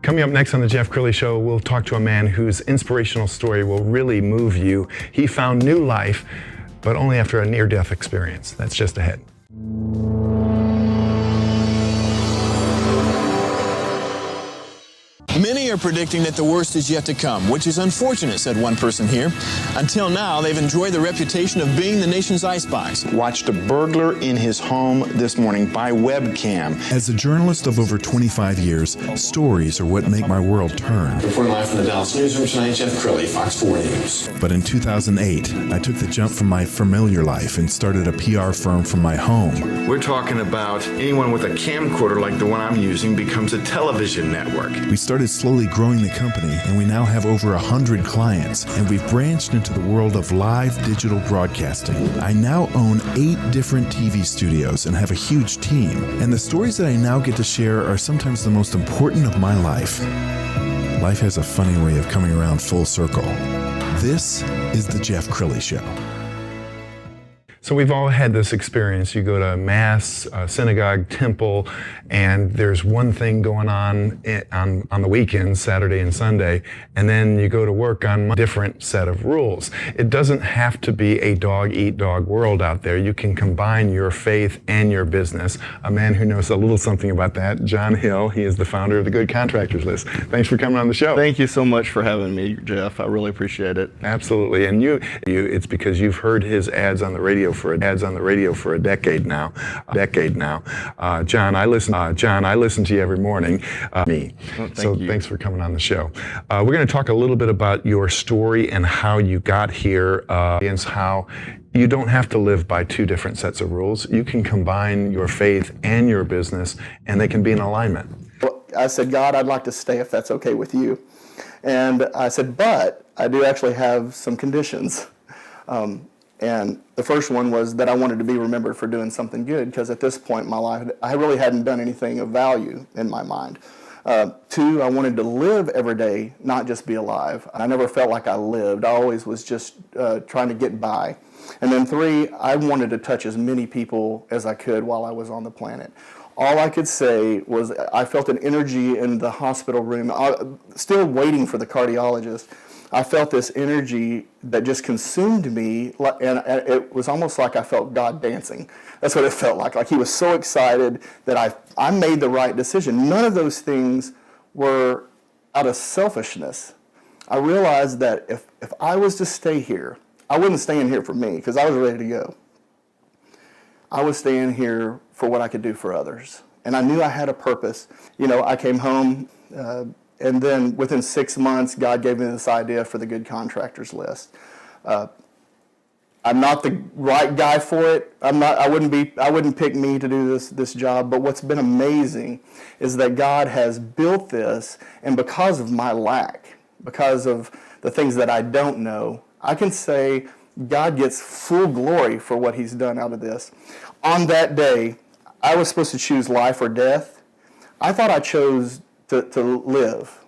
Coming up next on the Jeff Crilley Show, we'll talk to a man whose inspirational story will really move you. He found new life, but only after a near-death experience. That's just ahead. Many are predicting that the worst is yet to come, which is unfortunate, said one person here. Until now, they've enjoyed the reputation of being the nation's icebox. Watched a burglar in his home this morning by webcam. As a journalist of over 25 years, stories are what make my world turn. Reporting live from the Dallas newsroom tonight, Jeff Crilley, Fox 4 News. But in 2008, I took the jump from my familiar life and started a PR firm from my home. We're talking about anyone with a camcorder like the one I'm using becomes a television network. We started slowly growing the company, and we now have over 100 clients, and we've branched into the world of live digital broadcasting. I now own 8 different TV studios and have a huge team, and the stories that I now get to share are sometimes the most important of my life. Life has a funny way of coming around full circle. This is the Jeff Crilley Show. So we've all had this experience. You go to mass, synagogue, temple, and there's one thing going on the weekends, Saturday and Sunday, and then you go to work on a different set of rules. It doesn't have to be a dog-eat-dog world out there. You can combine your faith and your business. A man who knows a little something about that, John Hill. He is the founder of the Good Contractors List. Thanks for coming on the show. Thank you so much for having me, Jeff. I really appreciate it. Absolutely, and it's because you've heard his ads on the radio for a decade now. John, I listen to you every morning. Thanks for coming on the show. We're going to talk a little bit about your story and how you got here, and how you don't have to live by 2 different sets of rules. You can combine your faith and your business, and they can be in alignment. Well, I said, God, I'd like to stay if that's okay with you. And I said, but I do actually have some conditions. And the first one was that I wanted to be remembered for doing something good, because at this point in my life, I really hadn't done anything of value in my mind. 2, I wanted to live every day, not just be alive. I never felt like I lived. I always was just trying to get by. And then 3, I wanted to touch as many people as I could while I was on the planet. All I could say was I felt an energy in the hospital room, still waiting for the cardiologist. I felt this energy that just consumed me, and it was almost like I felt God dancing. That's what it felt like. Like he was so excited that I made the right decision. None of those things were out of selfishness. I realized that if I was to stay here, I wouldn't stay in here for me, because I was ready to go. I was staying here for what I could do for others. And I knew I had a purpose. You know, I came home, and then within 6 months, God gave me this idea for the Good Contractors List. I'm not the right guy for it. I wouldn't pick me to do this job. But what's been amazing is that God has built this, and because of my lack, because of the things that I don't know, I can say God gets full glory for what He's done out of this. On that day, I was supposed to choose life or death. I thought I chose to live,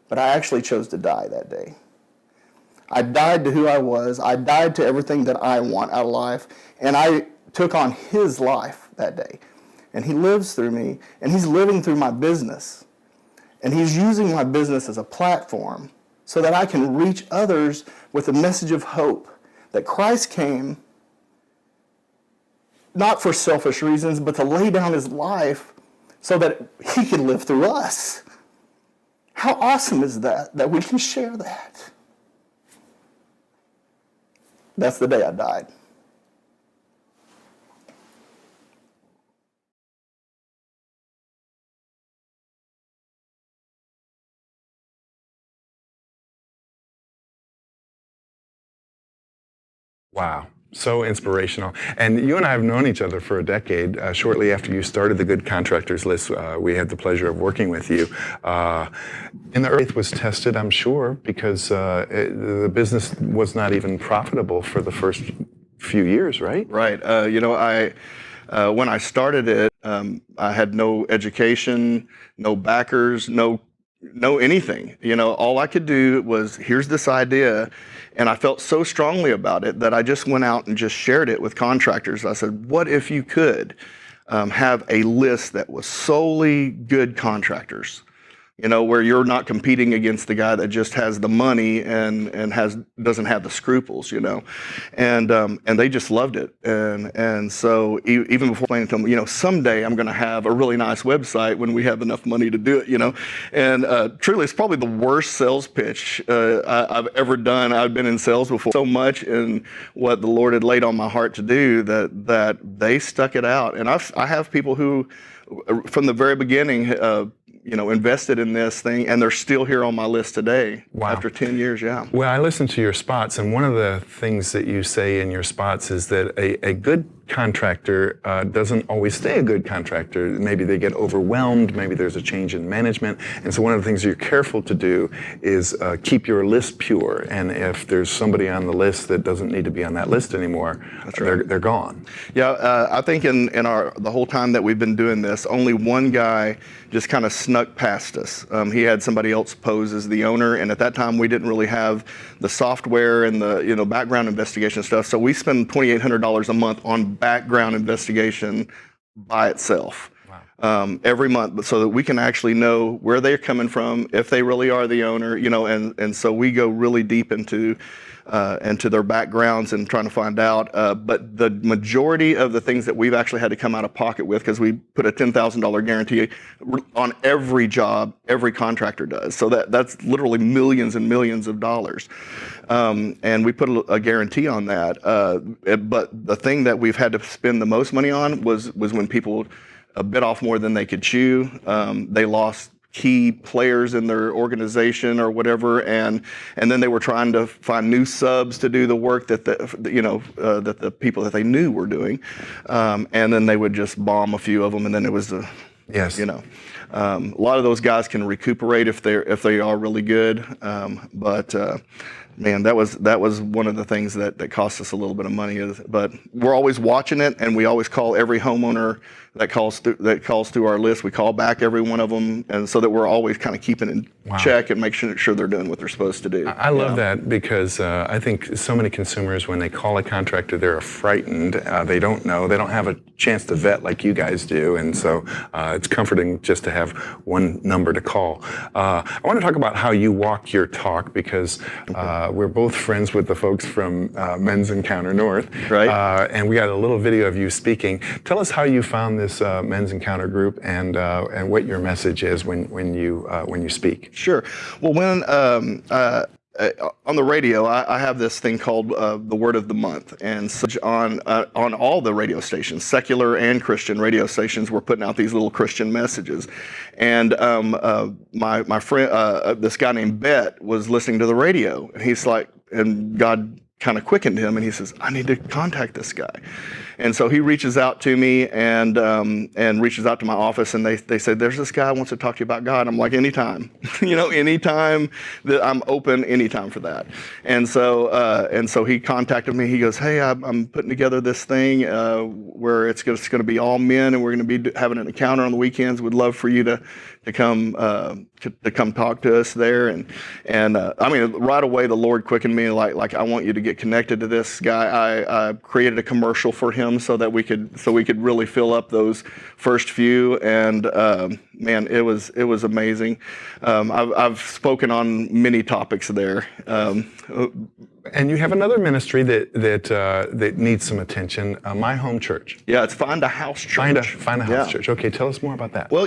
but I actually chose to die that day. I died to who I was. I died to everything that I want out of life, and I took on His life that day. And He lives through me, and He's living through my business. And He's using my business as a platform so that I can reach others with a message of hope that Christ came not for selfish reasons, but to lay down His life so that He can live through us. How awesome is that we can share that? That's the day I died. Wow. So inspirational. And you and I have known each other for a decade. Shortly after you started the Good Contractors List, we had the pleasure of working with you. And the earth was tested, I'm sure, because the business was not even profitable for the first few years, right? Right. When I started it, I had no education, no backers, no anything. You know, all I could do was, here's this idea. And I felt so strongly about it that I just went out and just shared it with contractors. I said, what if you could have a list that was solely good contractors? where you're not competing against the guy that just has the money and doesn't have the scruples, and they just loved it, and so even before explaining to them, someday I'm going to have a really nice website when we have enough money to do it, and truly it's probably the worst sales pitch I've ever done. I've been in sales before so much in what the Lord had laid on my heart to do that they stuck it out, and I have people who from the very beginning invested in this thing, and they're still here on my list today. Wow. After 10 years, yeah. Well, I listened to your spots, and one of the things that you say in your spots is that a good contractor doesn't always stay a good contractor. Maybe they get overwhelmed, maybe there's a change in management, and so one of the things you're careful to do is keep your list pure, and if there's somebody on the list that doesn't need to be on that list anymore, they're gone. Yeah, I think in the whole time that we've been doing this, only one guy just kind of snuck past us. He had somebody else pose as the owner, and at that time we didn't really have the software and the background investigation stuff, so we spend $2,800 a month on background investigation by itself. Wow. Every month, but so that we can actually know where they're coming from, if they really are the owner, and so we go really deep into their backgrounds and trying to find out. But the majority of the things that we've actually had to come out of pocket with, because we put a $10,000 guarantee on every job, every contractor does. So that's literally millions and millions of dollars. And we put a guarantee on that. But the thing that we've had to spend the most money on was when people bit off more than they could chew. They lost key players in their organization or whatever, and then they were trying to find new subs to do the work that the people that they knew were doing, and then they would just bomb a few of them, and then it was Yes. a lot of those guys can recuperate if they are really good, but man, that was one of the things that cost us a little bit of money. But we're always watching it, and we always call every homeowner that calls through our list. We call back every one of them, and so that we're always kind of keeping in check and make sure they're doing what they're supposed to do. I love that, because I think so many consumers, when they call a contractor, they're frightened. They don't know. They don't have a chance to vet like you guys do, and so it's comforting just to have one number to call. I want to talk about how you walk your talk, because we're both friends with the folks from Men's Encounter North, right? And we got a little video of you speaking. Tell us how you found this Men's Encounter group, and what your message is when you speak. Sure. Well, when on the radio, I have this thing called the Word of the Month, and so on all the radio stations, secular and Christian radio stations, we're putting out these little Christian messages. And my friend, this guy named Bet, was listening to the radio, and he's like, and God kind of quickened him, and he says, I need to contact this guy. And so he reaches out to me and reaches out to my office, and they said, there's this guy who wants to talk to you about God. I'm like, anytime, anytime that I'm open, anytime for that. And so he contacted me. He goes, hey, I'm putting together this thing where it's going to be all men, and we're going to be having an encounter on the weekends. Would love for you to come talk to us there. And I mean, right away the Lord quickened me, like I want you to get connected to this guy. I created a commercial for him so that we could really fill up those first few, and man, it was amazing. I've spoken on many topics there. And you have another ministry that needs some attention. My Home Church. Yeah, it's Find a House Church. Find a House Church. Okay, tell us more about that. Well,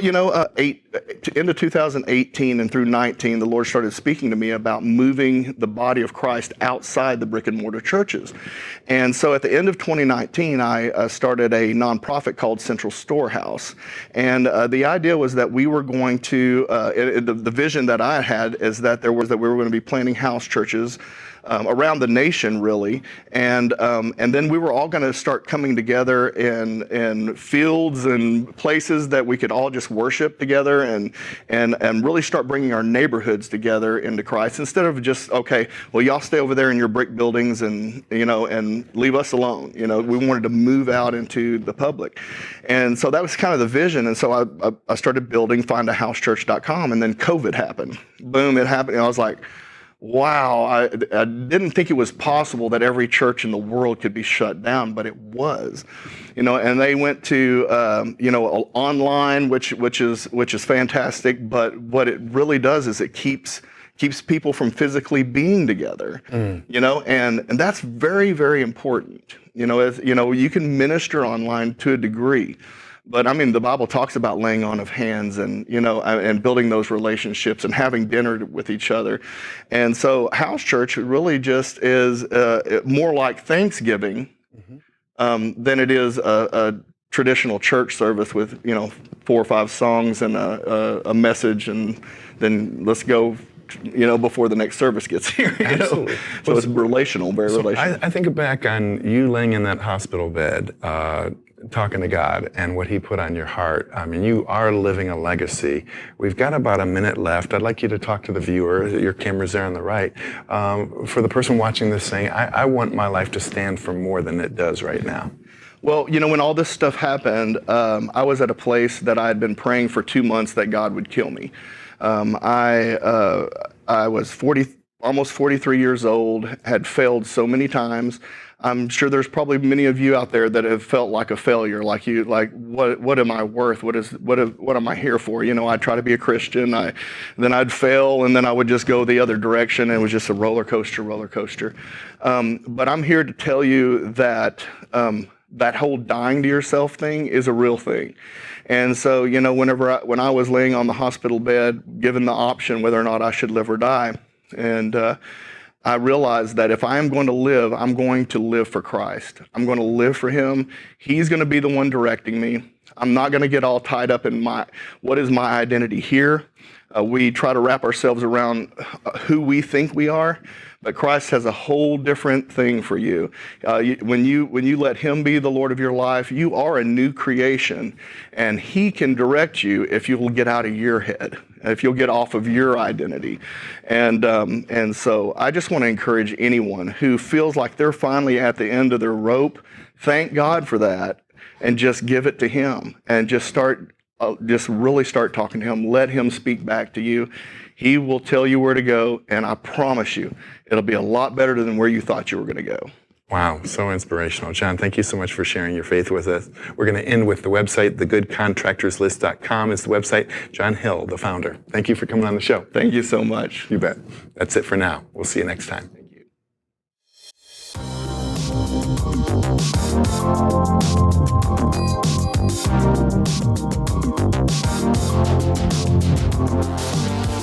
into 2018 and through 19, the Lord started speaking to me about moving the body of Christ outside the brick and mortar churches. And so at the end of 2019, I started a nonprofit called Central Storehouse. And the idea was that we were going to, the vision that I had is that we were going to be planting house churches around the nation, really, and then we were all going to start coming together in fields and places that we could all just worship together, and really start bringing our neighborhoods together into Christ, instead of just, okay, well, y'all stay over there in your brick buildings and leave us alone. We wanted to move out into the public, and so that was kind of the vision. And so I started building findahousechurch.com, and then COVID happened. Boom, it happened, and I was like, wow, I didn't think it was possible that every church in the world could be shut down, but it was, and they went to, online, which is fantastic. But what it really does is it keeps people from physically being together, and that's very, very important. As you can minister online to a degree. But I mean, the Bible talks about laying on of hands and, and building those relationships and having dinner with each other. And so house church really just is more like Thanksgiving than it is a traditional church service with, 4 or 5 songs and a message, and then let's go, before the next service gets here. Absolutely. So it's relational, very relational. I think back on you laying in that hospital bed, talking to God and what He put on your heart. I mean, you are living a legacy. We've got about a minute left. I'd like you to talk to the viewer. Your camera's there on the right. For the person watching this saying, I want my life to stand for more than it does right now. Well, when all this stuff happened, I was at a place that I had been praying for 2 months that God would kill me. I was almost 43 years old, had failed so many times. I'm sure there's probably many of you out there that have felt like a failure, like what am I worth? What am I here for? I'd try to be a Christian, then I'd fail, and then I would just go the other direction, and it was just a roller coaster. But I'm here to tell you that that whole dying to yourself thing is a real thing. And so, when I was laying on the hospital bed, given the option whether or not I should live or die, and I realized that if I am going to live, I'm going to live for Christ. I'm going to live for Him. He's going to be the one directing me. I'm not going to get all tied up in what is my identity here. We try to wrap ourselves around who we think we are, but Christ has a whole different thing for you. When you let Him be the Lord of your life, you are a new creation, and He can direct you if you will get out of your head, if you'll get off of your identity. And so I just want to encourage anyone who feels like they're finally at the end of their rope, thank God for that, and just give it to Him, and just really start talking to Him. Let Him speak back to you. He will tell you where to go, and I promise you, it'll be a lot better than where you thought you were going to go. Wow, so inspirational. John, thank you so much for sharing your faith with us. We're going to end with the website, thegoodcontractorslist.com is the website. John Hill, the founder. Thank you for coming on the show. Thank you so much. You bet. That's it for now. We'll see you next time. Thank you.